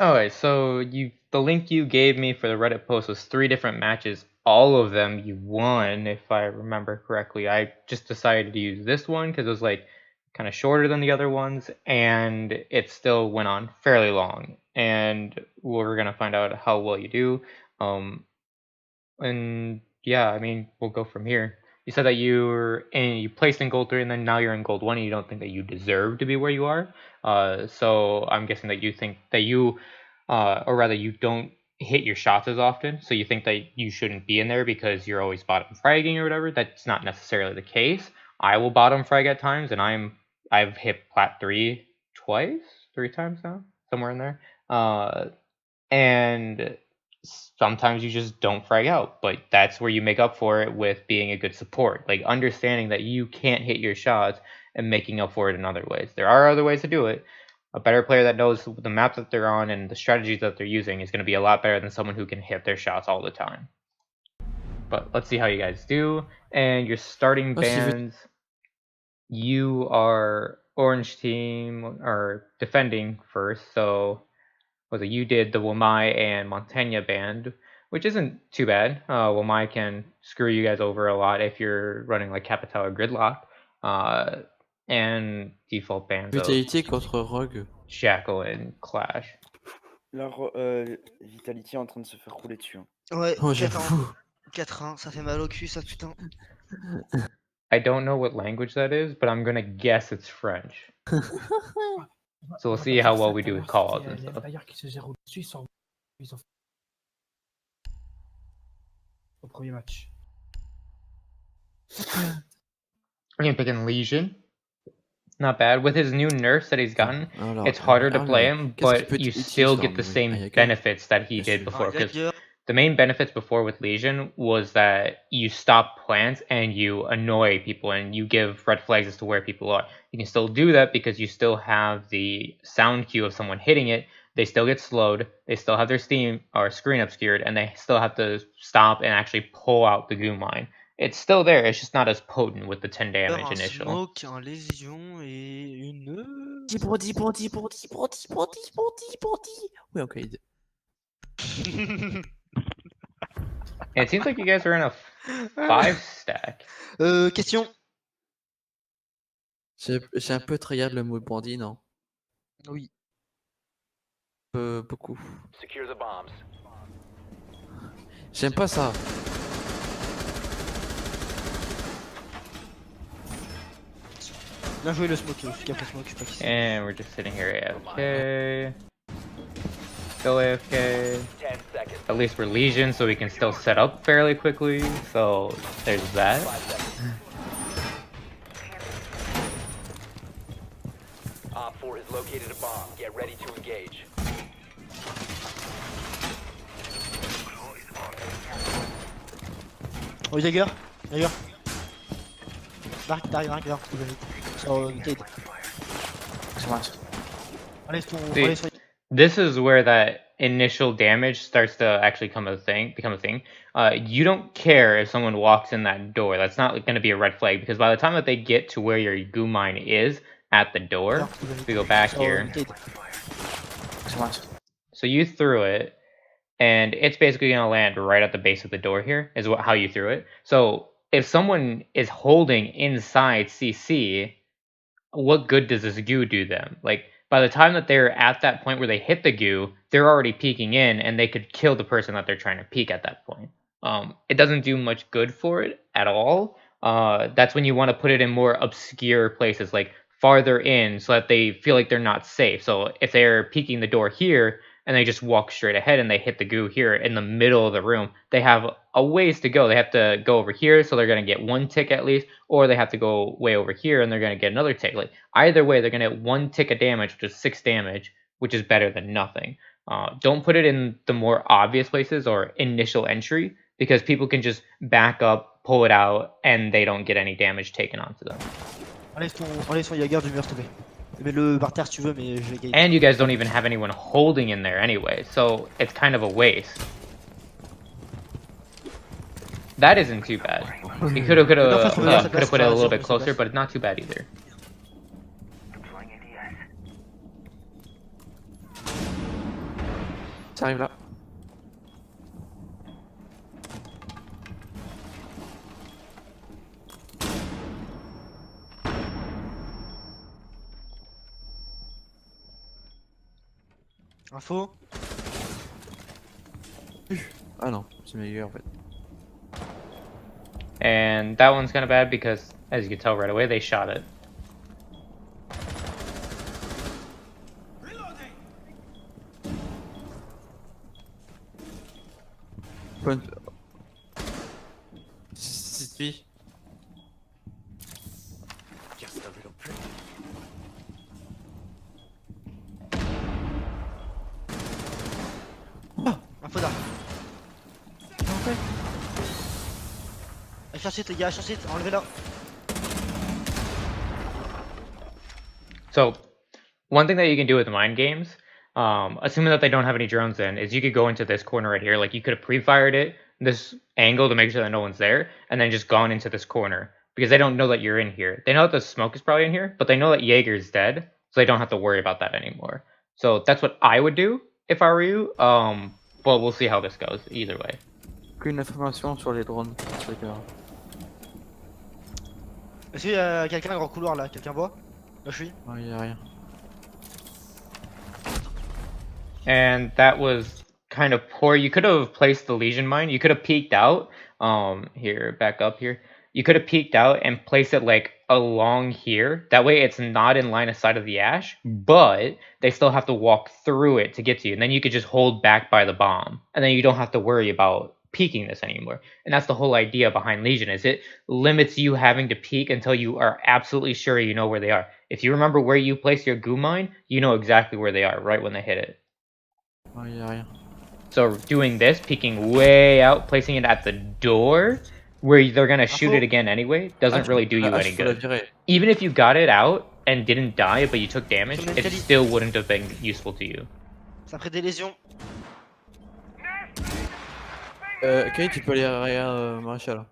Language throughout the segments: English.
Alright, so the link you gave me for the Reddit post was 3 different matches. All of them you won, if I remember correctly. I just decided to use this one because it was like kind of shorter than the other ones, and it still went on fairly long. And we're gonna find out how well you do. And yeah, I mean, we'll go from here. You said that you placed in gold 3, and then now you're in gold 1, and you don't think that you deserve to be where you are. So I'm guessing that you think that or rather, you don't hit your shots as often. So you think that you shouldn't be in there because you're always bottom fragging or whatever. That's not necessarily the case. I will bottom frag at times, and I've hit plat 3 twice, 3 times now, somewhere in there. And sometimes you just don't frag out, but that's where you make up for it with being a good support, like understanding that you can't hit your shots and making up for it in other ways. There are other ways to do it. A better player that knows the map that they're on and the strategies that they're using is going to be a lot better than someone who can hit their shots all the time. But let's see how you guys do. And your starting bands, you are orange team, or defending first, so was it you did the Wamai and Montaigne band, which isn't too bad. Wamai can screw you guys over a lot if you're running like Capital or Gridlock. And default bands Vitality contre Rogue. Shackle and Clash. La Vitality est en train de se faire rouler dessus. Ouais, Oh, j'avoue. 4-1, ça fait mal au cul, ça, putain. I don't know what language that is, but I'm gonna guess it's French. So we'll see how well we do with calls and stuff. Au premier match. I'm gonna pick in Legion. Not bad. With his new nerfs that he's gotten, it's harder to play him, but you still get the same benefits that he did before. Because the main benefits before with Legion was that you stop plants and you annoy people and you give red flags as to where people are. You can still do that because you still have the sound cue of someone hitting it. They still get slowed, they still have their steam or screen obscured, and they still have to stop and actually pull out the goo mine. It's still there, it's just not as potent with the 10 damage initial. Smoke, un lésion et une... Body. Oui, ok. It seems like you guys are in a 5 stack. Question. J'ai un peu tryhard le mot bandit, non? Oui. Beaucoup. J'aime pas ça. Bien joué le smoke, celui qui a pris smoke, je sais pas qui c'est. And we're just sitting here AFK. Still AFK. At least we're Legion, so we can still set up fairly quickly. So there's that. Op 4 has located a bomb. Get ready to engage. Oh, Jäger. Dark, derrière, sur Gate. Allez, sur... This is where that initial damage starts to actually become a thing. You don't care if someone walks in that door. That's not going to be a red flag, because by the time that they get to where your goo mine is at the door, we go back here. So you threw it, and it's basically going to land right at the base of the door here, is how you threw it. So if someone is holding inside CC, what good does this goo do them? Like, by the time that they're at that point where they hit the goo, they're already peeking in, and they could kill the person that they're trying to peek at that point. It doesn't do much good for it at all. That's when you want to put it in more obscure places, like farther in, so that they feel like they're not safe. So if they're peeking the door here, and they just walk straight ahead and they hit the goo here in the middle of the room, they have a ways to go. They have to go over here, so they're going to get 1 tick at least, or they have to go way over here and they're going to get another tick. Like, either way, they're going to get 1 tick of damage, which is 6 damage, which is better than nothing. Don't put it in the more obvious places or initial entry, because people can just back up, pull it out, and they don't get any damage taken onto them. Allez sur Jäger du mur, s'il te plaît. Mets-le par terre si tu veux, mais je vais gagner. And you guys don't even have anyone holding in there anyway, so it's kind of a waste. That isn't too bad. You could have put it a little bit closer, but it's not too bad either. Ça arrive là. Info. Ah non, c'est meilleur en fait. And that one's kind of bad because, as you can tell right away, they shot it. Point. C'est lui. Info d'arc. Cherchez les gars, cherchez, enlevez-la. So, one thing that you can do with mind games, assuming that they don't have any drones in, is you could go into this corner right here. Like you could have pre-fired it this angle to make sure that no one's there, and then just gone into this corner because they don't know that you're in here. They know that the smoke is probably in here, but they know that Jaeger's dead, so they don't have to worry about that anymore. So that's what I would do if I were you. But we'll see how this goes. Either way. Aucune information sur les drones. Sur les gars. Est-ce qu'il y a quelqu'un dans le grand couloir là? Quelqu'un voit? Là je suis. Non, y a rien. And that was kind of poor. You could have placed the Legion mine. You could have peeked out. Here, back up here. You could have peeked out and placed it like along here. That way it's not in line of sight of the ash, but they still have to walk through it to get to you. And then you could just hold back by the bomb. And then you don't have to worry about peeking this anymore. And that's the whole idea behind Legion, is it limits you having to peek until you are absolutely sure you know where they are. If you remember where you place your goo mine, you know exactly where they are right when they hit it. Non, y a rien. So doing this, peeking way out, placing it at the door, where they're gonna shoot it again anyway, doesn't really do you any good. Even if you got it out and didn't die, but you took damage, it still wouldn't have been useful to you. Ça a pris des lésions. Ok, tu peux aller arrière, Maréchal.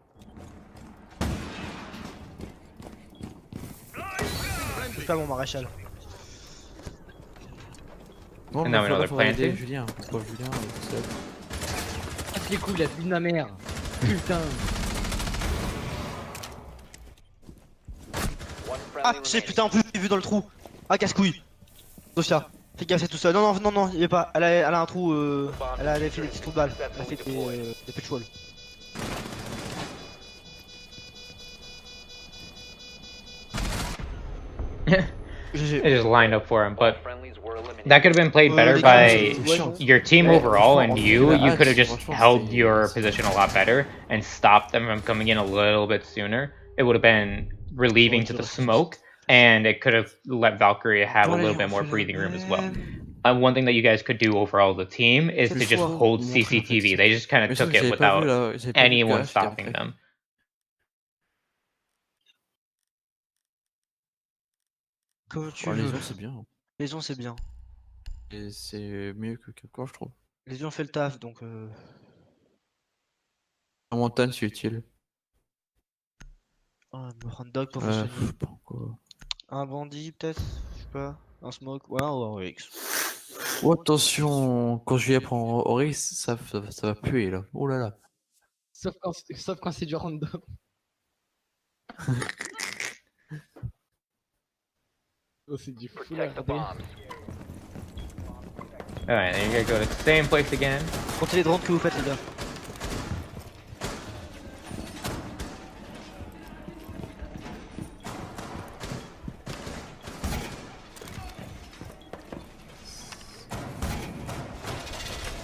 Je peux pas mon maréchal. Bon, And now we know they're faudra aider planting. Julien. Pourquoi Julien seul. Casse les couilles, la vie de ma mère. Putain. One Ah, friendly j'ai remaining. putain en plus j'ai vu dans le trou. Ah, casse-couille. Sofia, fais gaffe, c'est tout seul. Non, non, non, non, il est pas. Elle a un trou. Elle a fait des petits trous de balles. Elle a fait des petits walls. GG. It just lined up for him, but Friendlies were eliminated. that could have been played better les by gars, your team Ouais, overall and franchement, you. la You could have hache, just franchement, held c'est- your position a lot better and stopped them from coming in a little bit sooner. It would have been relieving to the smoke, and it could have let Valkyrie have a little bit more breathing room as well. One thing that you guys could do overall as a team is to just hold CCTV. They just kind of Mais ça, took it j'avais pas vu without là, j'avais pas vu le anyone gars, j'étais stopping rentré. them. Comme tu Oh, veux. Légion, c'est bien. Légion, c'est bien. Et c'est mieux que Capcom, je trouve. Légion fait le taf donc. En montagne, c'est utile. Un dog pour vous soigner. Je sais pas quoi. Un bandit peut-être? Je sais pas. Un smoke? Ouais, un Oryx. Oh, attention, quand je viens prendre Oryx, ça va puer là. Oh là là. Sauf quand c'est du random. Oh, c'est du fou là. Protect the bombs. Alright, then you're gonna go to the same place again. Comptez les drones que vous faites, les gars.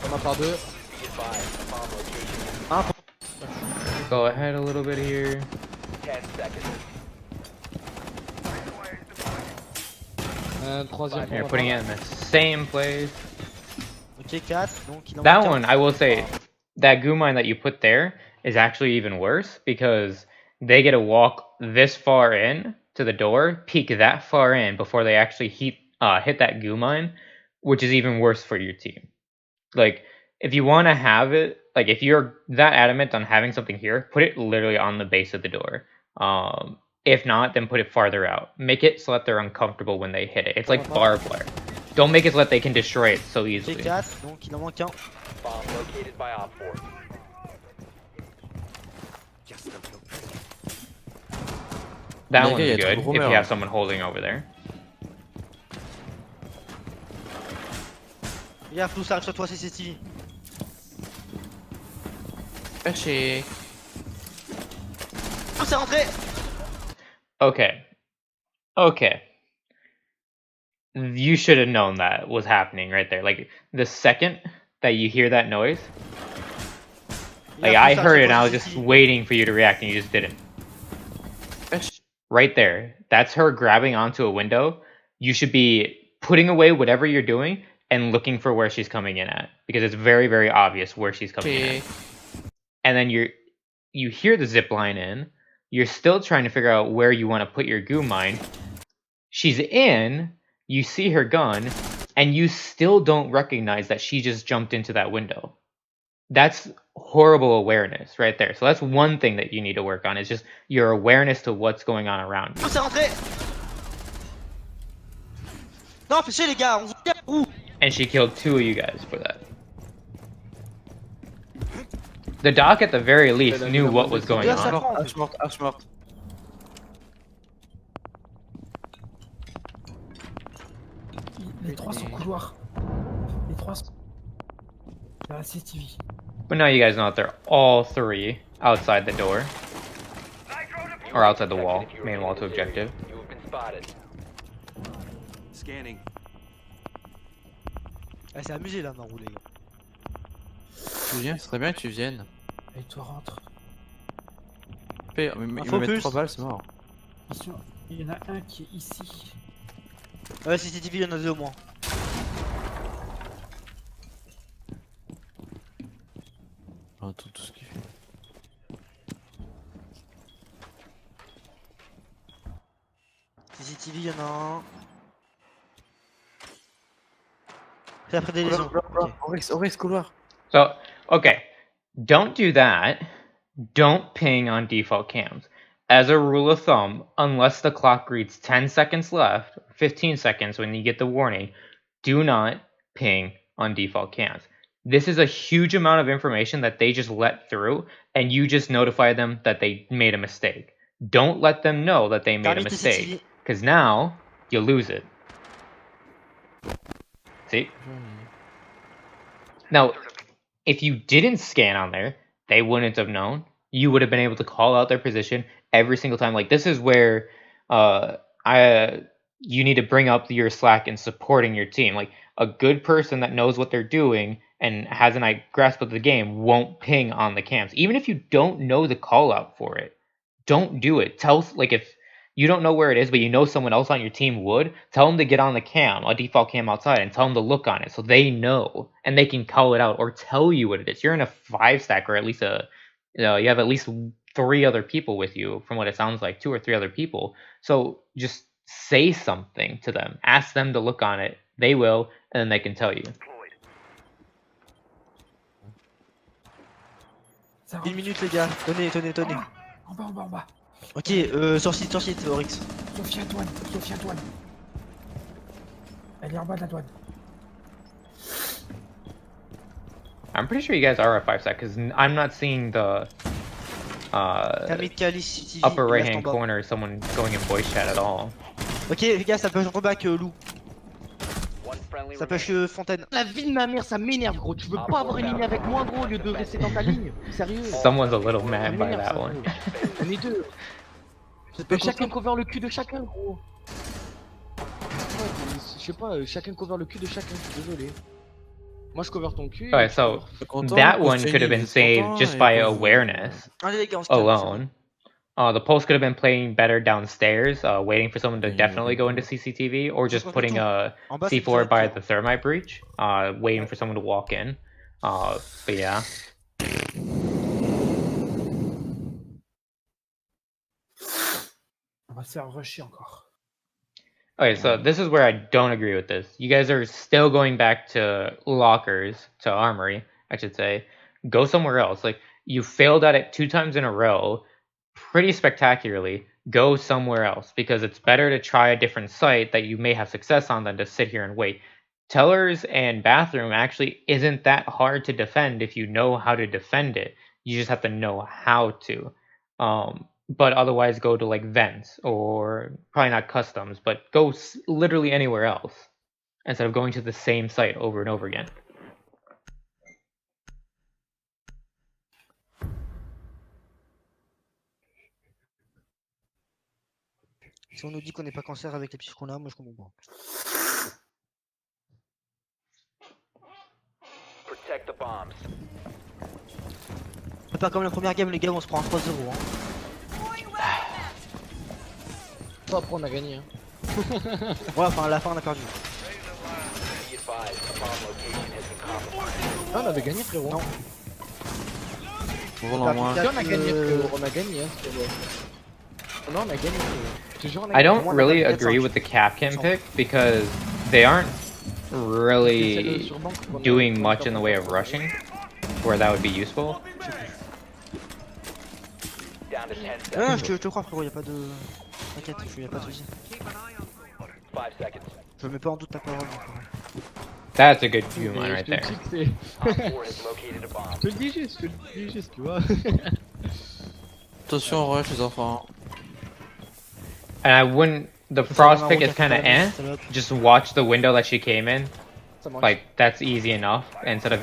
On a par deux. Be advised, bomb location. Go ahead a little bit here. 10 seconds. Troisième. You're putting it in the same place. Ok, 4. Donc il en That manque one, un. I will say, that goo mine that you put there is actually even worse because they get to walk this far in to the door, peek that far in before they actually hit that goo mine, which is even worse for your team. Like, if you want to have it, like if you're that adamant on having something here, put it literally on the base of the door. If not, then put it farther out. Make it so that they're uncomfortable when they hit it. It's like barbed wire. Don't make it so that they can destroy it so Fait easily. 4, donc il en manque un. Bomb located by Op 4. That Les one's gars, il y a good trop de if you rumeurs. have someone holding over there. Regarde, Flou, ça arrive sur toi, CCTV. Caché. Oh, c'est rentré! Okay. Okay. You should have known that was happening right there. Like, the second that you hear that noise, like, Regarde, I Flou, ça arrive heard sur it and toi, I was just CCTV. waiting for you to react and you just didn't. Caché. Right there. That's her grabbing onto a window. You should be putting away whatever you're doing and looking for where she's coming in at. Because it's very, very obvious where she's coming in at. And then you hear the zip line in. You're still trying to figure out where you want to put your goo mine. She's in, you see her gun, and you still don't recognize that she just jumped into that window. That's horrible awareness right there. So that's one thing that you need to work on, is just your awareness to what's going on around you. Oh, c'est rentré! Non, fais chier, les gars, on vous tire où? And she killed 2 of you guys for that. The doc at the very least knew what was going Yeah, ça on. prend. Arche morte, arche morte. Les 3 sont couloirs. Les 3 sont... Il y a la CCTV. But now you guys know that they're all 3 outside the door. Or outside the wall. Detected if you Main remain wall in to this area. objective. You have been spotted. Scanning. Elle s'est amusée là, Marou, les gars. Tu viens, ce serait bien que tu viennes. Et toi rentre. Il me met focus. 3 balles, c'est mort. Attention, il y en a un qui est ici. Ouais, CCTV, il y en a 2 au moins. Tout ce qu'il fait. CCTV, il y en a un. C'est après des lésions. Ok. Oryx, couloir. So, okay. Don't do that. Don't ping on default cams. As a rule of thumb, unless the clock reads 10 seconds left, 15 seconds when you get the warning, do not ping on default cams. This is a huge amount of information that they just let through, and you just notify them that they made a mistake. Don't let them know that they made a Termine mistake, CCTV. because now you lose it. See? Now, if you didn't scan on there, they wouldn't have known. You would have been able to call out their position every single time. Like, this is where you need to bring up your slack in supporting your team. Like, a good person that knows what they're doing and has a grasp of the game won't ping on the cams. Even if you don't know the call out for it, don't do it. Like, if you don't know where it is, but you know someone else on your team would, tell them to get on the cam, a default cam outside, and tell them to look on it so they know and they can call it out or tell you what it is. You're in a 5-stack, or at least you have at least 3 other people with you, from what it sounds like, 2 or 3 other people. So just say something to them. Ask them to look on it. They will, and then they can tell you. Ça 1 rentre. minute, les gars. Tenez. En bas, en bas, en bas. Ok, sur site, Oryx. Sophie Antoine. Elle est en bas de la douane. I'm pretty sure you guys are a 5-stack because I'm not seeing the Termine Calice TV. upper il right reste en hand bas. corner someone going in voice chat at all. Ok, les gars, ça push back, Lou. One friendly Ça push Fontaine. La vie de ma mère, ça m'énerve, gros. Tu veux pas avoir une ligne avec moi, gros, au lieu de rester dans ta ligne. Sérieux. Someone's a little Ça mad by m'énerve, that ça, one. gros. On est 2. Chacun cover le cul de chacun, gros. Ouais, je sais pas, chacun cover le cul de chacun, je suis désolé. Moi je cover ton cul. Alright, so that one could have been saved just by awareness Allez, les gars, on se calme, c'est bon. alone. The pulse could have been playing better downstairs, waiting for someone to definitely go into CCTV, or just putting a En bas, c'est C4 direct, by là. the thermite breach, waiting for someone to walk in. But yeah. On va se faire rusher encore. Okay, so this is where I don't agree with this. You guys are still going back to lockers, to armory, I should say. Go somewhere else. Like, you failed at it 2 times in a row, pretty spectacularly. Go somewhere else, because it's better to try a different site that you may have success on than to sit here and wait. tellers and bathroom actually isn't that hard to defend if you know how to defend it. You just have to know how to. But otherwise, go to like vents or probably not customs, but go literally anywhere else instead of going to the same site over and over again. Si on nous dit qu'on n'est pas cancer avec les petits qu'on a, moi je comprends pas. Protect the bombs. C'est pas comme la première game, les gars, on se prend un 3-0. Hein. Bon, après on a gagné. Hein. Ouais, enfin à la fin on a perdu. Be advised, the bomb location has been compromised. Ah, on avait gagné, frérot. Non. Voilà, moi. Si, on a gagné, frérot. On a gagné, hein, non, on a gagné, frérot. Je te jure, on a I gagné. don't really agree with the Capcan pick because they aren't really doing much in the way of rushing, where that would be useful. Down to 10 Non, seconds. je te crois, frérot, y'a pas de. T'inquiète, y'a pas de soucis. 5 seconds. Je mets pas en doute ta parole. That's a good view line right Je te there. dis que c'est- Op 4 has located a bomb. je te le dis juste, tu vois. Attention, rush les enfants. And I wouldn't. The frost pick is kind of eh. Just watch the window that she came in. Ça marche. Like that's easy enough. Instead of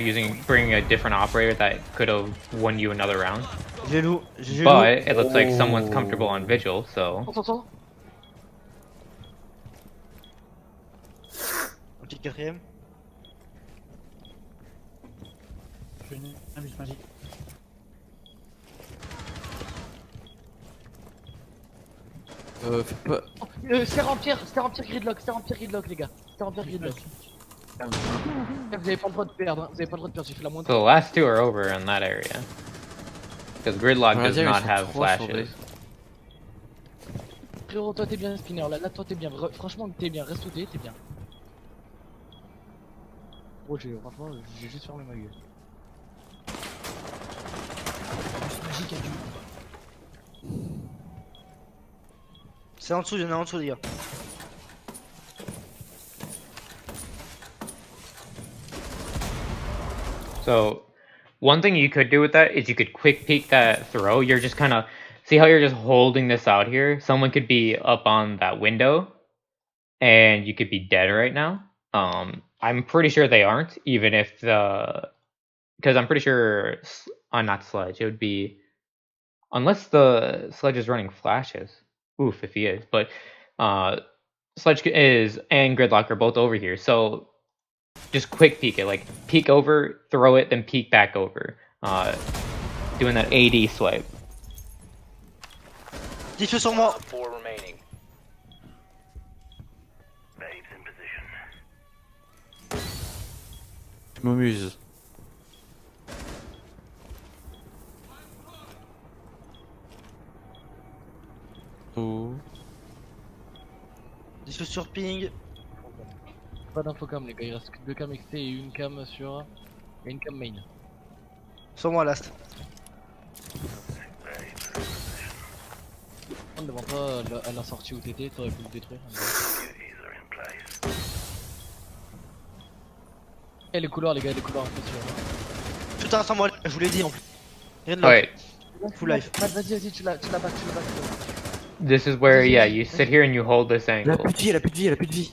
bringing a different operator that could have won you another round. J'ai loup, j'ai loup. But it looks like someone's comfortable on vigil, so Attends. Un petit quatrième. Je fais une invite magique. Fais pas. Serre en pierre gridlock, les gars. Serre en pierre gridlock. Vous avez pas le droit de perdre, hein. Vous avez pas le droit de perdre, j'ai fait la moindre. so the last two are over in that area. Because Gridlock does Vas-y, ils not sont have trois sur flashes. Frérot, toi t'es bien spinner, là toi t'es bien, franchement t'es bien, reste où t'es bien. Gros, franchement, j'ai juste fermé ma gueule. Magique a dû. C'est en dessous, y'en a en dessous, les gars. So one thing you could do with that is you could quick peek that throw. You're just kind of see how you're just holding this out here. Someone could be up on that window, and you could be dead right now. I'm pretty sure they aren't, even if the because I'm pretty sure not Sledge. It would be unless the Sledge is running flashes. Oof, if he is, but Sledge is and Gridlock are both over here, so. Just quick peek it, like peek over, throw it, then peek back over. Doing that AD swipe. 10 feux sur moi. Op 4 remaining. Je m'amuse. Oh. 10 feux sur ping. Pas d'info cam les gars, il reste que 2 cam XT et une cam sur... et une cam main. Sur moi, last. Devant toi, à la sortie où t'étais, t'aurais pu le détruire. Et les couloirs les gars, les couloirs un peu sur... Tout un sans moi, je vous l'ai dit en plus. Rien de là. Wait, Full life. Vas-y, tu la back. this is where, yeah, you sit here and you hold this Elle a angle. plus de vie, elle a plus de vie, elle a plus de vie.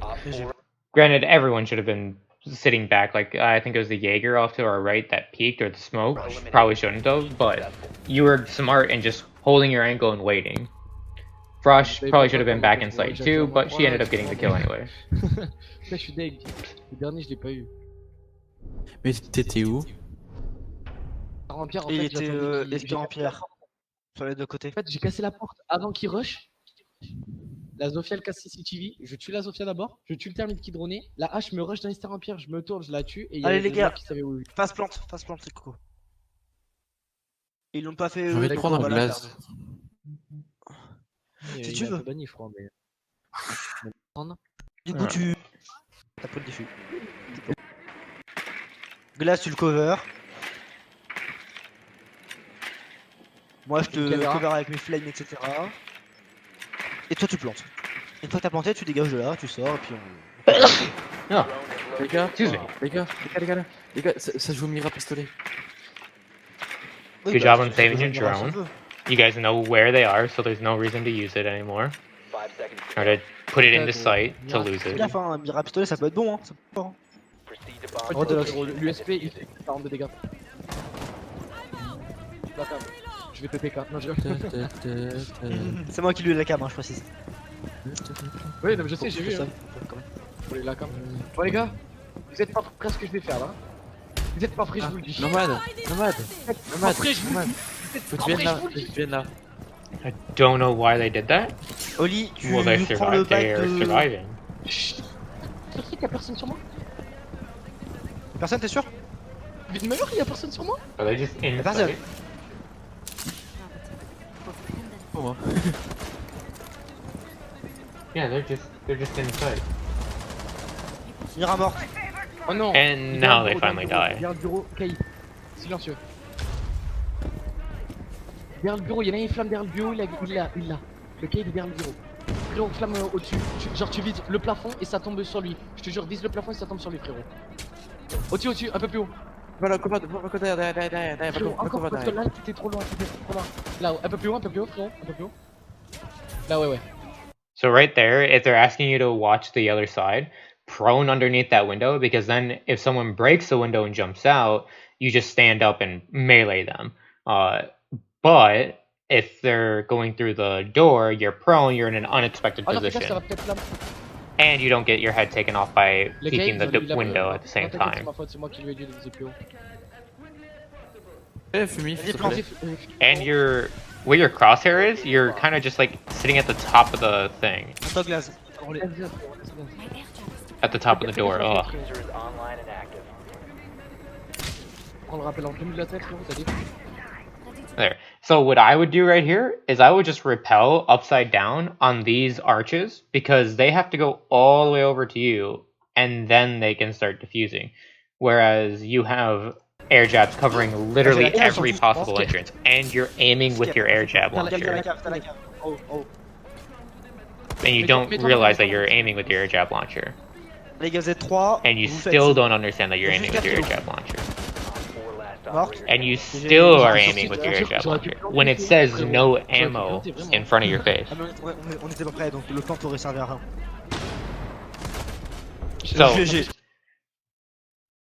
Op 4 Granted, everyone should have been sitting back. Like, I think it was the Jaeger off to our right that peaked, or the smoke. Probably shouldn't have, but you were smart in just holding your angle and waiting. Frosh probably should have been back in sight too, but she ended up getting the kill anyway. Là je suis deg. Le dernier je l'ai pas eu. Mais t'étais où? En pierre, en Il fait, était j'attendais qu'il- esprit en pierre. Sur les deux côtés. En fait, j'ai cassé la porte avant qu'il rush. La Zofia elle casse CCTV, je tue la Zofia d'abord, je tue le termite qui dronait, la hache me rush dans les stairs en pierre, je me tourne, je la tue et il y a Allez, les deux gars. mecs qui savaient où. Face plante, c'est coco. Ils l'ont pas fait. J'ai envie de prendre un voilà, glace. Si tu veux. Banni, je crois, mais. Du coup, Ouais. tu. T'as pas le diffus. Glace, tu le cover. Moi, je te Une caméra. cover avec mes flames, etc. Et toi, tu plantes. Une fois que t'as planté, tu dégages de là, tu sors, et puis on. Oh, Les gars, excuse me. les gars, ça joue au mira pistolet. Oui, Good bah, job on tu saving peux your jouer à Mira si drone. tu veux. You guys know where they are, so there's no reason to use it anymore. 5 seconds to Or go. to put it into Gros, sight to Mira, lose Fais it. gaffe, hein, un Mira pistolet ça peut être bon, hein. Ça peut être fort, hein. Proceed to bomb Ok, de la- frérot, location and l'USP il defuse fait it. 40 de dégâts. La cam. Je vais péter 4, non je C'est moi qui lui ai la cam, hein, je précise. Oui, non, mais je sais, j'ai Faut vu. ça, Hein. quand même. Pour les la cam. Bon les gars, vous êtes pas prêts à ce que je vais faire là. Vous êtes pas prêts, je vous le dis. Nomade. Après, je vous le dis. Vous êtes Faut que pas tu prêts, viennes là, je vous le faut que dis. tu viennes là. I don't know why they did that. Oli, tu Well, they prends le survived. They bac are de. surviving. Chut. Tu sais qu'il y a personne sur moi? Personne, t'es sûr? Vite me il y a personne sur moi? Are they just in Personne. sight? Pour moi. Yeah, they're just in sight. Mira mort. Oh non. And Il now vient they au bureau, finally il die. vient au bureau, Caïd. Silencieux. Derrière le bureau, il y en a une flamme derrière le bureau, il l'a. Le Caïd est derrière le bureau. Frérot, flamme au-dessus. Genre tu vises le plafond et ça tombe sur lui. Je te jure, vise le plafond et ça tombe sur lui, frérot. Au-dessus, un peu plus haut. Voilà, commande, derrière, Frérot, encore parce que là, t'étais trop loin, Là, un peu plus haut, frérot, un peu plus haut. Là, ouais. So right there, if they're asking you to watch the other side, prone underneath that window, because then if someone breaks the window and jumps out, you just stand up and melee them. But if they're going through the door, you're prone, you're in an unexpected Ah non, fais gaffe, ça position, va peut-être là. and you don't get your head taken off by Les peeking Caïds, the window at the same C'est time. ma faute, c'est moi qui lui ai dit de viser plus haut. Eh, Fumi, s'il te plaît. And where your crosshair is, you're kind of just like sitting at the top of the thing, Top glace. at the top of the door. Ugh. User is online and active. Prends le rappel en plein de la tête, frérot, t'as dit. There. So what I would do right here is I would just repel upside down on these arches because they have to go all the way over to you and then they can start diffusing. Whereas you have air jabs covering literally every possible entrance and you're aiming with your air jab T'as la launcher. cave, t'as la cave. Oh. And you don't realize that you're aiming with your air jab launcher. Les gars, vous êtes 3. And you still don't understand that you're aiming with your air jab launcher. 4 last Mort. operator. And you still are aiming with your air jab launcher when it says no ammo in front of your face. Ah, mais on était pas prêts, donc le plan t'aurait servi à rien. So, GG.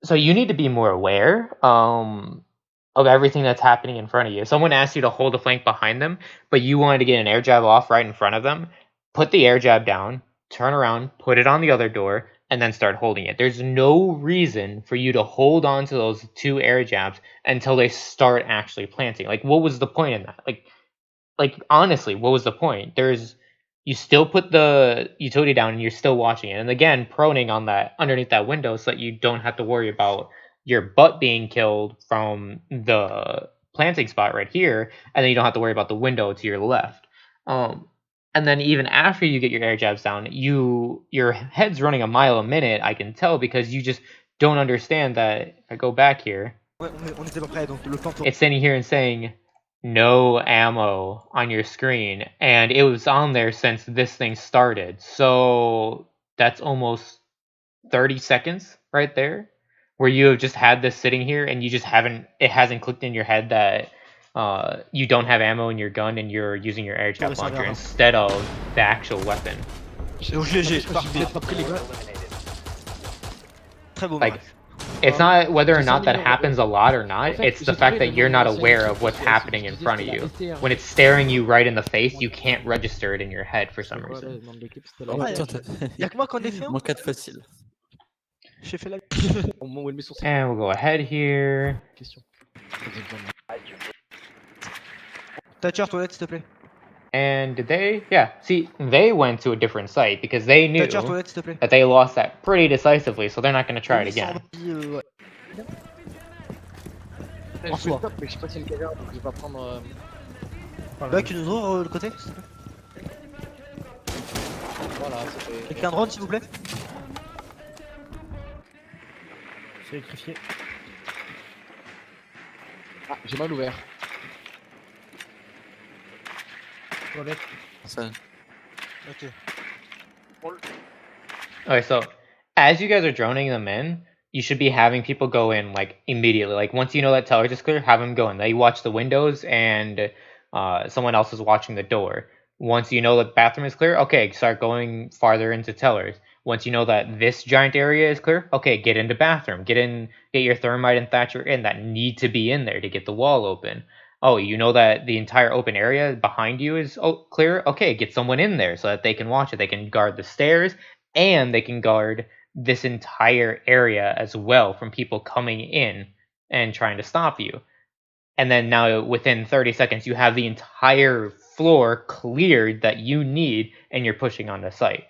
so you need to be more aware of everything that's happening in front of you. If someone asks you to hold a flank behind them, but you wanted to get an air jab off right in front of them, put the air jab down, turn around, put it on the other door, and then start holding it. There's no reason for you to hold on to those two air jabs until they start actually planting. Like, what was the point in that? Like honestly, what was the point? You still put the utility down and you're still watching it. And again, proning on that underneath that window so that you don't have to worry about your butt being killed from the planting spot right here, and then you don't have to worry about the window to your left. And then even after you get your air jabs down, your head's running a mile a minute, I can tell, because you just don't understand that. If I go back here, Ouais, on était pas prêts, donc le plan t'aurait. it's sitting here and saying no ammo on your screen, and it was on there since this thing started. So that's almost 30 seconds right there where you have just had this sitting here and it hasn't clicked in your head that you don't have ammo in your gun and you're using your air jab launcher instead of the actual weapon. Donc GG, Vous êtes pas prêts, les gars. très beau Like, match. it's not whether or not that happens a lot or not, it's the fact that you're not aware of what's happening in front of you. When it's staring you right in the face, you can't register it in your head for some reason. Oh putain, Y'a que moi qu'on est fait, hein. Mon 4 facile. J'ai fait la. Au moment où elle met son And we'll go ahead here. question. Thatcher, toilette, s'il te plaît. And did they? Yeah, see, they went to a different site because they knew Thatcher, toilette, s'il te plaît. that they lost that pretty decisively, so they're not going to try it Oui, sans again. envie, ouais. Je En fais soi. le top, mais je sais pas si elle est galère, donc je vais pas prendre. Bac, tu nous ouvres le côté, s'il te plaît. Voilà, c'était. Avec un drone, s'il vous plaît. C'est électrifié. Ah, j'ai mal ouvert. Toilette. Ça. Ok. Okay, so as you guys are droning them in, you should be having people go in like immediately. Like once you know that tellers is clear, have them go in. They watch the windows and someone else is watching the door. Once you know that bathroom is clear, okay, start going farther into tellers. Once you know that this giant area is clear, okay, get into bathroom. Get your thermite and thatcher in that need to be in there to get the wall open. Oh, you know that the entire open area behind you is clear? Okay, get someone in there so that they can watch it. They can guard the stairs and they can guard this entire area as well from people coming in and trying to stop you. And then now within 30 seconds, you have the entire floor cleared that you need and you're pushing on the site.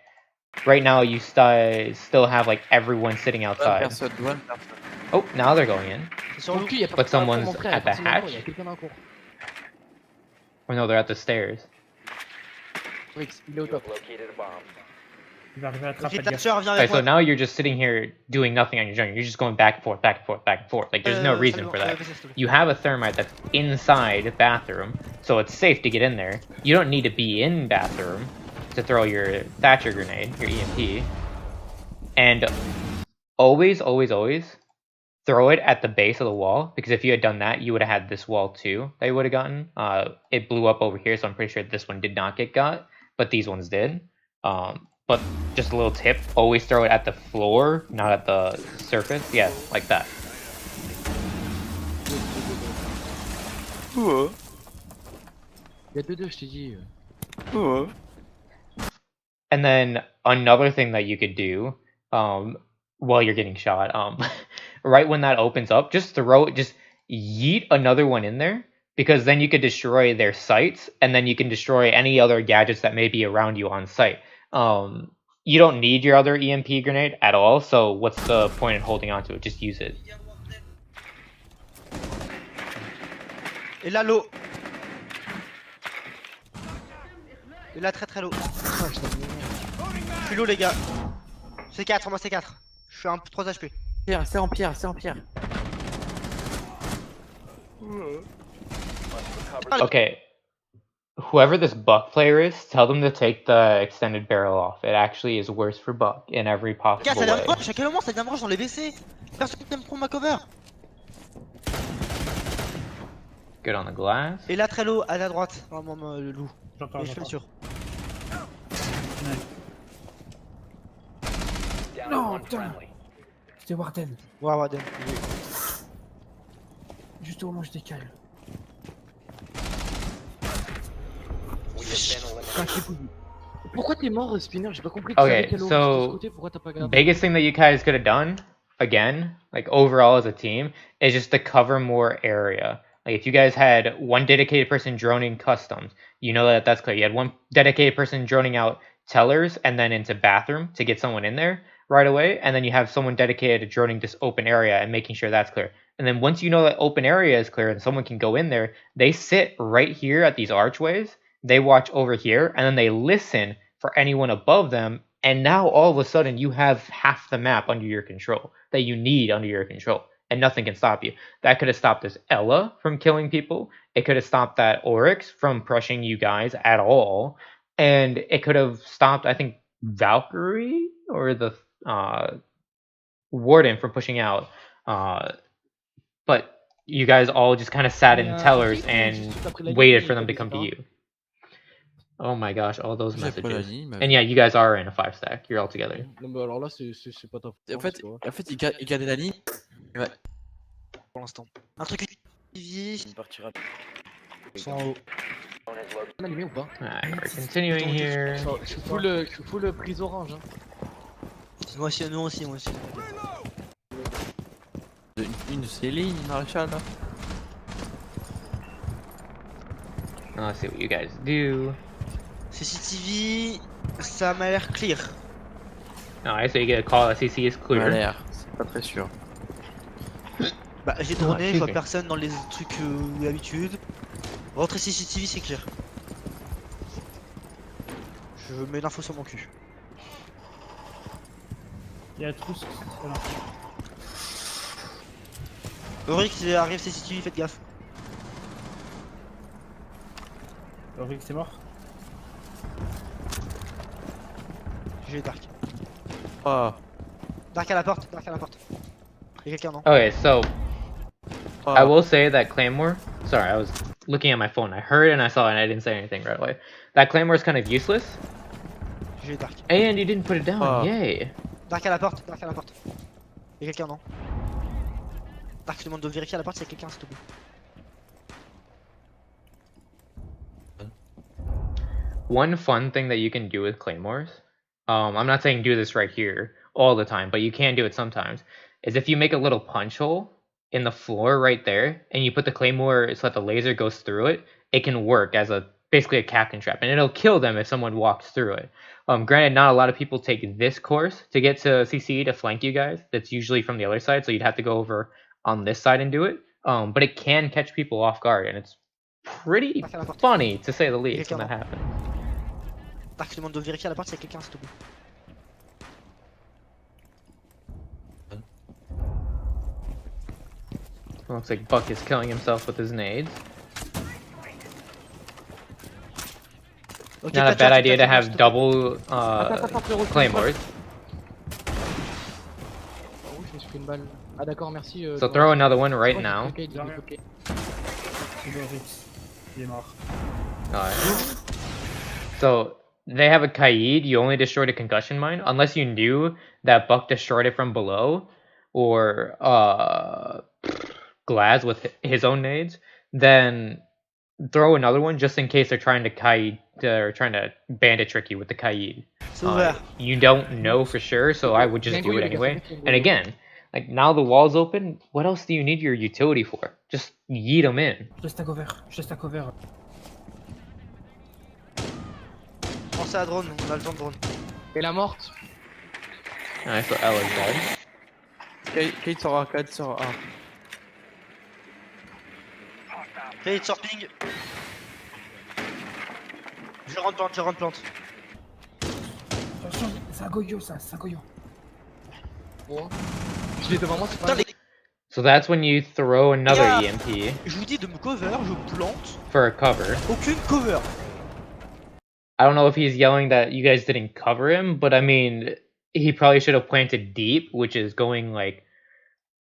Right now, you still have like everyone sitting outside. Personne, one personne. Oh, now they're going in. C'est sur Mon nous. cul, y'a pas But personne dans la cour, someone's mon frère, at y'a the personne dans la cour, hatch. y'a quelqu'un dans la cour. Or no, they're at the stairs. Rix, il est au You have top. located a bomb. Il va arriver à Ok, trap, faites Thatcher, gaffe. viens Okay, avec so moi. now you're just sitting here doing nothing on your journey. You're just going back and forth, back and forth, back and forth. Like there's no reason for that. You have a thermite that's inside the bathroom, so it's safe to get in there. You don't need to be in bathroom to throw your Thatcher grenade, your EMP. And always, always, always throw it at the base of the wall, because if you had done that, you would have had this wall too that you would have gotten. It blew up over here, so I'm pretty sure this one did not get got, but these ones did. But just a little tip, always throw it at the floor, not at the surface. Yeah, like that. Y'a 2-2, je t'ai dit. And then another thing that you could do, while you're getting shot, right when that opens up, just yeet another one in there, because then you could destroy their sites, and then you can destroy any other gadgets that may be around you on site. You don't need your other EMP grenade at all, so what's the point in holding on to it? Just use it. Et là, l'eau. Et là, très très low. Je suis low, les gars. C'est 4, moi c'est 4. Je suis un 3 HP. Pierre, c'est en pierre, c'est en pierre. Okay. Whoever this Buck player is, tell them to take the extended barrel off. It actually is worse for Buck in every Gars, possible ça vient way. de rush, à quel moment ça vient de rush dans les WC? Personne n'aime prendre ma cover. Good on the glass. Et là, très low, à la droite, normalement, le loup. J'entends, Mais je suis j'entends. sûr. Down Non, one putain. friendly. C'était Warden. Ouais, ouais, Dan. Juste au moment où je décale. We have been eliminated. Pourquoi t'es mort, Spinner? J'ai pas compris. Tu Okay, savais quel so- orifice de ce côté, pourquoi t'as pas gardé? Biggest thing that you guys could have done, again, like overall as a team, is just to cover more area. Like if you guys had one dedicated person droning customs, you know that that's clear. You had one dedicated person droning out tellers and then into bathroom to get someone in there right away, and then you have someone dedicated to droning this open area and making sure that's clear. And then once you know that open area is clear and someone can go in there, they sit right here at these archways, they watch over here, and then they listen for anyone above them, and now all of a sudden you have half the map under your control that you need under your control, and nothing can stop you. That could have stopped this Ella from killing people. It could have stopped that Oryx from crushing you guys at all, and it could have stopped, I think, Valkyrie or the Warden from pushing out. But you guys all just kind of sat in tellers and waited for them to come to you. Oh my gosh, all those J'ai pas la messages. ligne, mais- And yeah, you guys are in a 5-stack. You're all together. Non, mais alors là, c'est pas top. En fait, il gardait la ligne. Pour l'instant. Un truc UTV. Il partira. Ils sont en haut. Zone is located. On allumé ou pas? Alright, we're continuing here. Je suis full prise orange. Hein. Moi aussi, nous aussi, moi aussi. Une de ces lignes, Maréchal, là. Now let's see what you guys do. CCTV, ça m'a l'air clear. Alright, so you get a call that CC is Ça a clear. l'air, c'est pas très sûr. Bah, j'ai Ah, tourné, je vois excuse me. personne dans les trucs d'habitude. Rentrer CCTV, c'est clair. Je mets l'info sur mon cul. Il y a tous. Voilà. Aurix arrive CCTV, faites gaffe. Auric, c'est mort. J'ai Dark. Ah. Dark à la porte, Dark à la porte. Y'a quelqu'un, non? Okay, so I Ah. will say that Claymore. Sorry, I was looking at my phone. I heard and I saw it and I didn't say anything right away. That Claymore is kind of useless. J'ai Dark. And you didn't put it down. Ah. Yay. Dark à la porte, Dark à la porte. Y'a quelqu'un, non? Dark, je te demande de vérifier à la porte s'il y a quelqu'un, s'il te plaît. One fun thing that you can do with claymores, I'm not saying do this right here all the time, but you can do it sometimes, is if you make a little punch hole in the floor right there, and you put the claymore so that the laser goes through it, it can work as basically a captain trap, and it'll kill them if someone walks through it. Granted, not a lot of people take this course to get to CC to flank you guys. That's usually from the other side, so you'd have to go over on this side and do it. But it can catch people off guard, and it's pretty funny to say the least when that happens. Dark, je te demande de vérifier à la porte s'il y a quelqu'un, s'il te plaît. Looks like Buck is killing himself with his nades. Ok, Not a catch bad up, idea to catch up, have s'il te plaît. double Attends, frérot, claymores. Oh, je me suis fait une balle. Ah d'accord, merci. So throw another one right Oh, now. ok, il est ok. Il est Rix. Il est mort. Alright. So they have a Kaid. You only destroyed a concussion mine, unless you knew that Buck destroyed it from below, or Glaz with his own nades. Then throw another one just in case they're trying to Kaid or trying to bandit trick you with the Kaid. C'est ouvert. You don't know for sure, so I would just do it anyway. And again, like now the wall's open. What else do you need your utility for? Just yeet them in. Juste à cover. Juste à cover. Pensez à drone, on a le temps de drone. Et la morte. Alright, so Ella's dead. Kate sur A, Kate sur A. Kate sur ping. Je rentre plante, je rentre plante. Attention, c'est un Goyo ça, c'est un Goyo. Bon. Je l'ai devant moi, c'est Putain, pas. les... So that's when you throw another Yeah. EMP Je vous dis de me cover, je plante. for a cover. Aucune cover. I don't know if he's yelling that you guys didn't cover him, but I mean, he probably should have planted deep, which is going like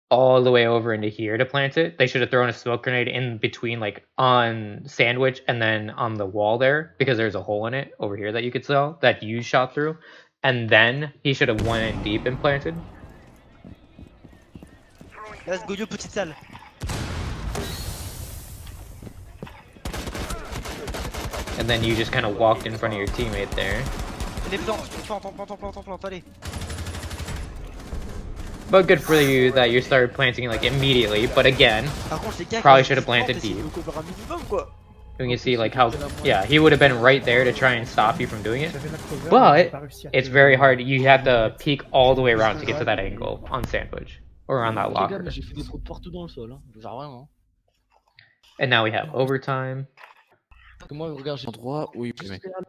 all the way over into here to plant it. They should have thrown a smoke grenade in between, like on sandwich and then on the wall there, because there's a hole in it over here that you could sell that you shot through. And then he should have went in deep and planted. Là, Goyo, petite salle. And then you just kind of walked in front of your teammate there. Les plantes, plante, allez. But good for you that you started planting like immediately. But again, Par contre, les gars, Probably quand should have je plante, planted essayez de deep. me cover un minimum, quoi. you can see like how, yeah, he would have been right there to try and stop you from doing it. J'avais la cover, But mais j'ai pas réussi à it's te- very hard. You have to peek all the way around to get to that angle on sandwich or on that Les gars, locker. mais j'ai fait des trous de partout dans le sol, hein. Genre vraiment. And now we have overtime. Parce que moi, regarde, j'ai. Endroit où il Juste mec. là,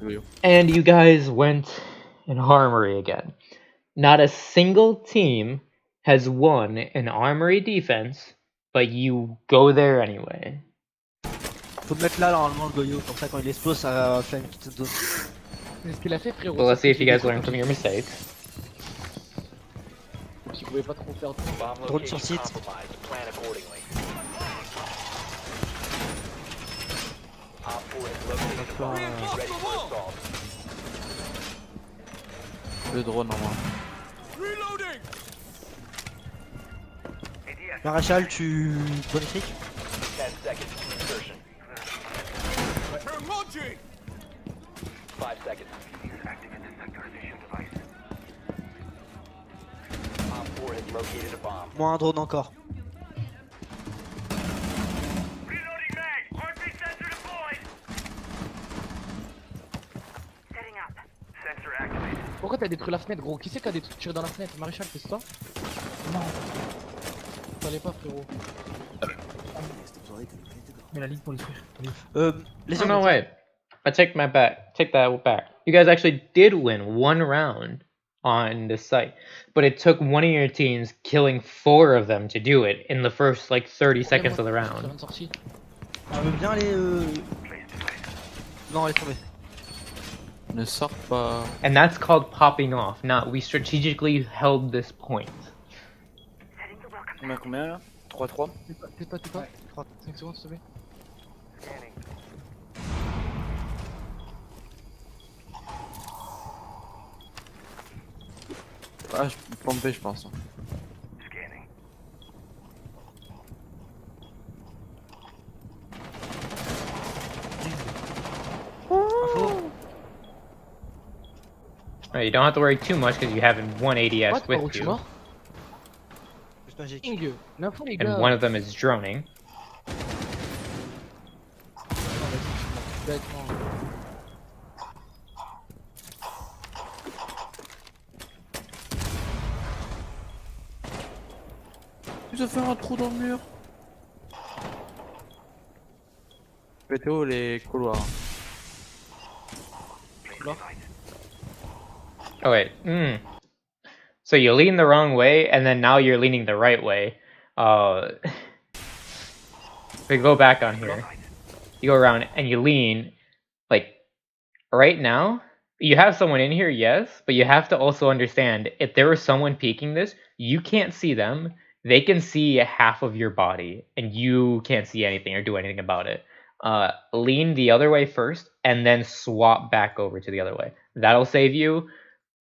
Goyo. And you guys went in armory again. Not a single team has won an armory defense, but you go there anyway. Faut le mettre là, normalement, le Goyo. Comme ça, quand il explose, ça va faire une petite zone. c'est ce qu'il a fait, frérot. Well, let's see if you guys J'ai learn from your mistakes. Je pouvais pas trop faire. Bomb Drone sur location site. compromised. Plan accordingly. Op 4 has located a bomb. Ready for assault. Le drone en moi. Maréchal, tu. Bonne électrique. 10 seconds to insertion. 5 seconds. Op 4 has located a bomb. Moins un drone encore. Pourquoi t'as détruit la fenêtre, gros? Qui c'est qui a tiré dans la fenêtre? Maréchal, c'est toi? Non, Fallait pas, frérot. mais la ligne pour détruire. Les Oh no, wait. I take that back. You guys actually did win one round on this site, but it took one of your teams killing 4 of them to do it in the first like 30 seconds of the round. Tu veux bien aller. Non, laisse tomber. Ne sort pas. And that's called popping off. Not we strategically held this point. On met combien là? 3-3. T'es pas. 5 secondes, s'il te plaît. Ah, je plan B, je pense. Right, you don't have to worry too much because you have one ADS What? with Par où tu es you, mort? Juste magique. King, l'info les and gars. one of them is droning. Bêtement. Ils ont fait un trou dans le mur. PTO les couloirs. Oh wait. So you lean the wrong way, and then now you're leaning the right way. We go back on here. You go around and you lean, like right now. You have someone in here, yes, but you have to also understand if there was someone peeking this, you can't see them. They can see half of your body, and you can't see anything or do anything about it. Lean the other way first, and then swap back over to the other way. That'll save you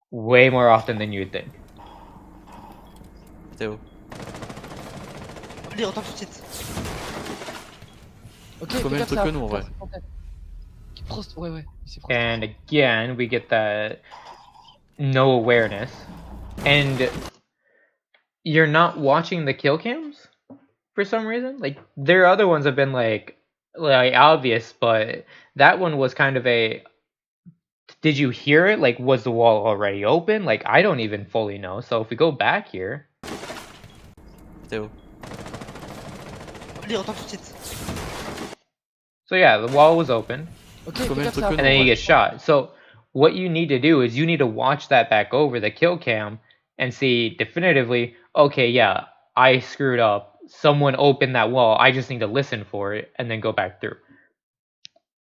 way more often than you'd think. PTO. Allez, retourne tout de suite. Ok, Combien de fais gaffe, tokens, en vrai? Frost, ouais, ici Frost. And again, we get that no awareness. And you're not watching the kill cams for some reason. Like, their other ones have been like obvious, but that one was kind of a, did you hear it? Like, was the wall already open? Like, I don't even fully know. So if we go back here, PTO. Allez, retourne tout de suite. so yeah, the wall was open. Ok, fais Combien de gaffe, ça tokens, And then you Ouais. get shot. So what you need to do is you need to watch that back over the kill cam and see definitively, okay, yeah, I screwed up. Someone opened that wall. I just need to listen for it and then go back through.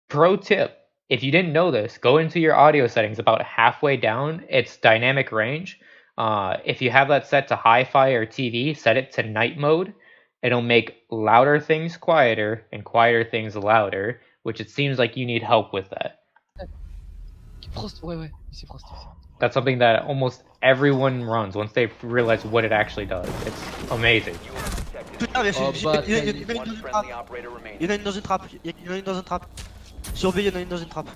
Pro tip, if you didn't know this, go into your audio settings about halfway down. It's dynamic range. If you have that set to hi-fi or TV, set it to night mode. It'll make louder things quieter and quieter things louder, which it seems like you need help with that. Frost, ouais, ici Frost. That's something that almost everyone runs once they realize what it actually does. It's amazing. You will be detected. Putain, mais Oh, bah, il y en a quel- une One dans une trappe. friendly operator remaining. Il y en a une dans une trappe. Il y en a une dans une trappe. Sur B, il y en a une dans une trappe.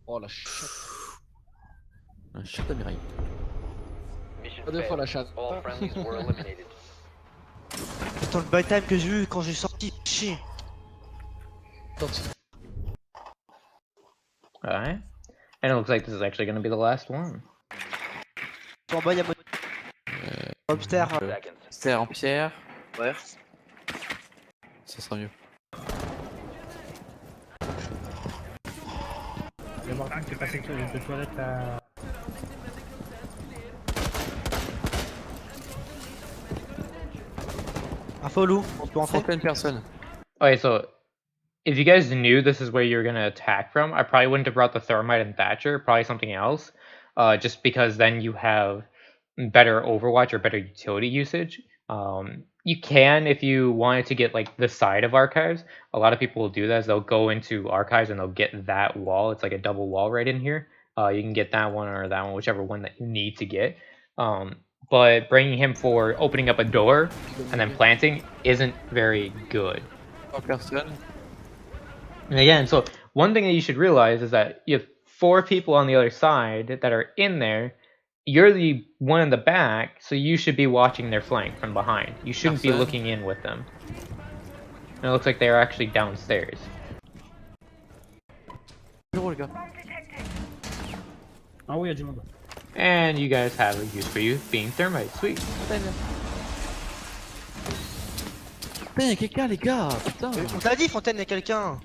Oh la chatte. Un chat d'Amérique. Mission Pas deux fois la failed. chatte. All friendlies were eliminated. Putain, le buy time que j'ai eu quand j'ai sorti, chier. Alright. And it looks like this is actually going to be the last one. En bas, il y a mon. Lobster. Seconds. C'était en pierre. Ouais. Ça sera mieux. Il y a Morgan qui est passé de toilette à. Un follow, on peut entrer. Fontaine personne. Okay, so if you guys knew this is where you were going to attack from, I probably wouldn't have brought the Thermite and Thatcher, probably something else. Just because then you have better Overwatch or better utility usage. You can, if you wanted to get like the side of archives, a lot of people will do that. Is they'll go into archives and they'll get that wall. It's like a double wall right in here. You can get that one or that one, whichever one that you need to get. But bringing him for opening up a door and then planting isn't very good. Pas personne. And again, so one thing that you should realize is that you have 4 people on the other side that are in there. You're the one in the back, so you should be watching their flank from behind. You shouldn't be Personne. looking in with them. And it looks like they're actually downstairs. Bureau, les gars. Ah oui, il y a du monde. And you guys have a use for you being thermite. Sweet. Putain, y'a quelqu'un, les gars. Putain. On t'a dit, Fontaine, il y a quelqu'un.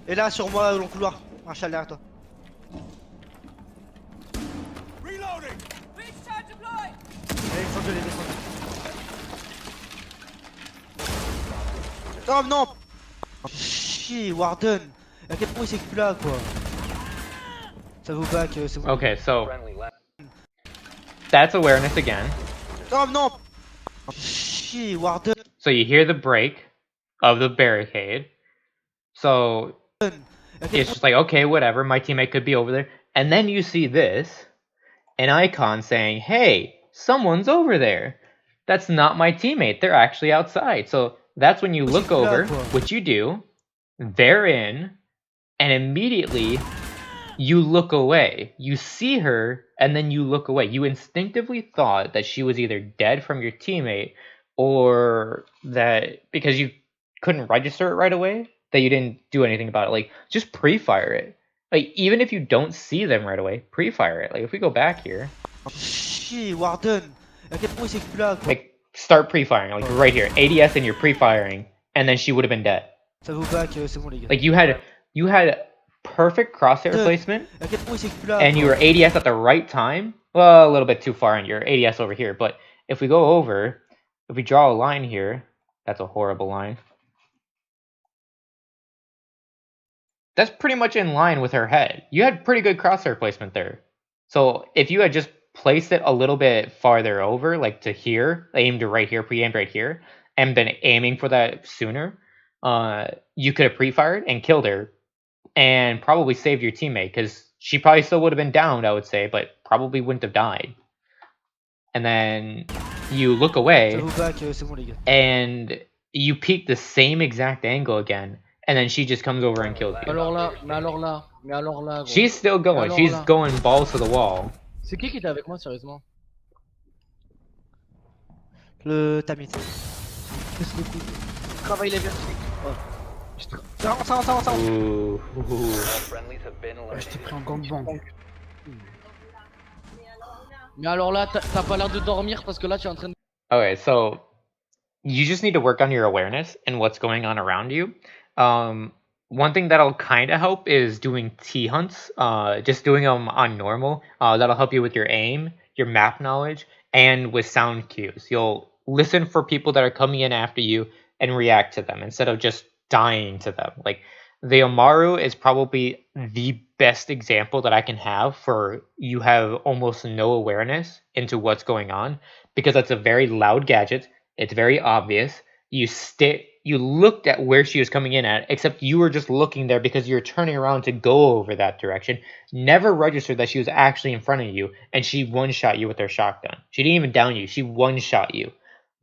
Et là, sur moi, dans le couloir. Un chat derrière toi. Allez, descends-le, descends-le. Oh non. Chier, Warden. À quel point il sait que tu là quoi. Ça vaut back, c'est bon. Okay, so Friendly last. that's awareness again. Oh non. Chier, Warden. So you hear the break of the barricade. So it's just like, okay, whatever, my teammate could be over there. And then you see this, an icon saying, hey, someone's over there. That's not my teammate. They're actually outside. So that's when you look over, which you do. They're in, and immediately you look away. You see her, and then you look away. You instinctively thought that she was either dead from your teammate or that because you couldn't register it right away, that you didn't do anything about it. Like, just pre-fire it. Like, even if you don't see them right away, pre-fire it. Like, if we go back here, Chier, Warden. À quel point il sait que tu là quoi. like, start pre-firing. Like, right here. ADS and you're pre-firing, and then she would have been dead. Ça vaut back, c'est bon les gars. Like, you had perfect crosshair placement, À quel point il sait que tu là and you quoi. were ADS at the right time. Well, a little bit too far, and you're ADS over here. But if we go over, if we draw a line here, that's a horrible line. That's pretty much in line with her head. You had pretty good crosshair placement there. So if you had just placed it a little bit farther over, like to here, aimed right here, pre-aimed right here, and been aiming for that sooner, you could have pre-fired and killed her, and probably saved your teammate, because she probably still would have been downed, I would say, but probably wouldn't have died. And then you look Ça away, vaut back, c'est bon les gars. and you peek the same exact angle again, and then she just comes over and kills you. Alors là, mais alors là, mais alors là, gros. She's still going. Alors She's là. going balls to the wall. C'est qui était avec moi, sérieusement? Le Tamit. Qu'est-ce que c'est? Travaille les verticaux. Oh. Ça rentre, ça rentre, ça rentre, ça rentre. Ooh. All friendlies have been Ah, je t'ai eliminated. pris en gangbang. Mais alors là, t'as pas l'air de dormir parce que là, tu es en train de... Okay, so you just need to work on your awareness and what's going on around you. One thing that'll kind of help is doing T hunts. Just doing them on normal. That'll help you with your aim, your map knowledge, and with sound cues. You'll listen for people that are coming in after you and react to them instead of just dying to them. Like, the Amaru is probably the best example that I can have for you have almost no awareness into what's going on, because that's a very loud gadget. It's very obvious. You looked at where she was coming in at, except you were just looking there because you were turning around to go over that direction. Never registered that she was actually in front of you, and she one-shot you with her shotgun. She didn't even down you. She one-shot you.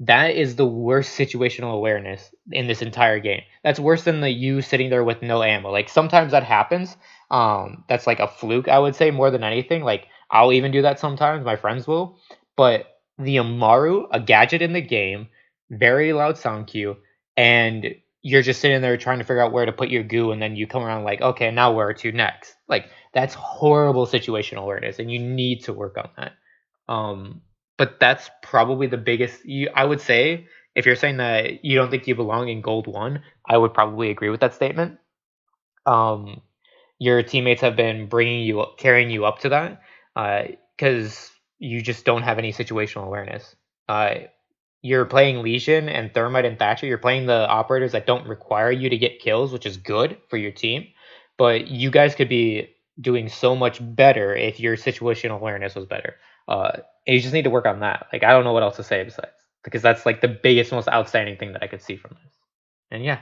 That is the worst situational awareness in this entire game. That's worse than you sitting there with no ammo. Like, sometimes that happens. That's like a fluke, I would say, more than anything. Like, I'll even do that sometimes. My friends will. But the Amaru, a gadget in the game, very loud sound cue, and you're just sitting there trying to figure out where to put your goo, and then you come around like, okay, now where to next? Like, that's horrible situational awareness, and you need to work on that. But that's probably the biggest. I would say, if you're saying that you don't think you belong in Gold 1, I would probably agree with that statement. Your teammates have been carrying you up to that, because you just don't have any situational awareness. You're playing Legion and Thermite and Thatcher. You're playing the operators that don't require you to get kills, which is good for your team. But you guys could be doing so much better if your situational awareness was better. And you just need to work on that. Like, I don't know what else to say besides, because that's like the biggest, most outstanding thing that I could see from this. And yeah.